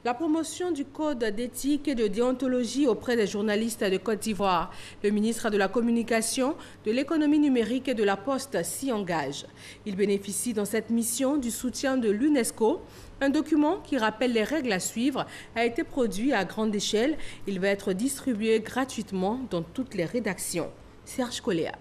La promotion du code d'éthique et de déontologie auprès des journalistes de Côte d'Ivoire. Le ministre de la Communication, de l'Économie numérique et de la Poste s'y engage. Il bénéficie dans cette mission du soutien de l'UNESCO. Un document qui rappelle les règles à suivre a été produit à grande échelle. Il va être distribué gratuitement dans toutes les rédactions. Serge Coléa.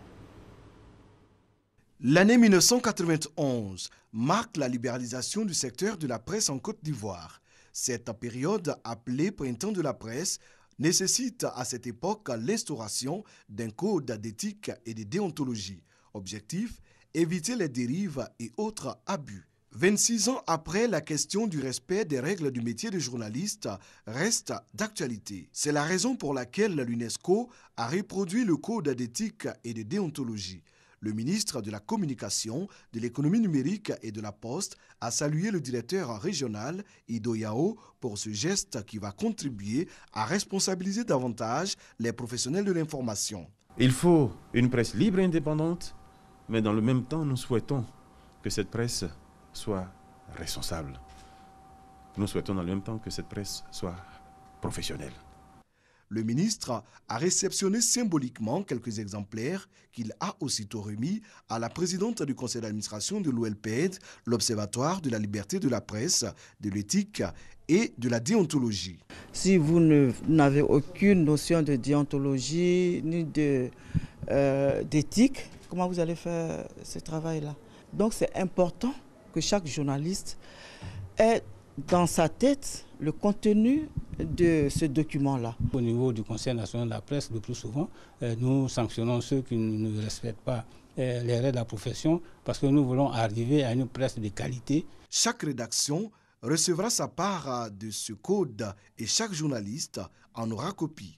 L'année 1991 marque la libéralisation du secteur de la presse en Côte d'Ivoire. Cette période, appelée Printemps de la presse, nécessite à cette époque l'instauration d'un code d'éthique et de déontologie. Objectif, éviter les dérives et autres abus. 26 ans après, la question du respect des règles du métier de journaliste reste d'actualité. C'est la raison pour laquelle l'UNESCO a reproduit le code d'éthique et de déontologie. Le ministre de la Communication, de l'Économie numérique et de la Poste a salué le directeur régional, Ido Yao, pour ce geste qui va contribuer à responsabiliser davantage les professionnels de l'information. Il faut une presse libre et indépendante, mais dans le même temps, nous souhaitons que cette presse soit responsable. Nous souhaitons dans le même temps que cette presse soit professionnelle. Le ministre a réceptionné symboliquement quelques exemplaires qu'il a aussitôt remis à la présidente du conseil d'administration de l'OLPED, l'Observatoire de la liberté de la presse, de l'éthique et de la déontologie. Si vous n'avez aucune notion de déontologie ni d'éthique, comment vous allez faire ce travail-là? Donc c'est important que chaque journaliste ait dans sa tête le contenu de ce document-là. Au niveau du Conseil national de la presse, le plus souvent, nous sanctionnons ceux qui ne respectent pas les règles de la profession parce que nous voulons arriver à une presse de qualité. Chaque rédaction recevra sa part de ce code et chaque journaliste en aura copie.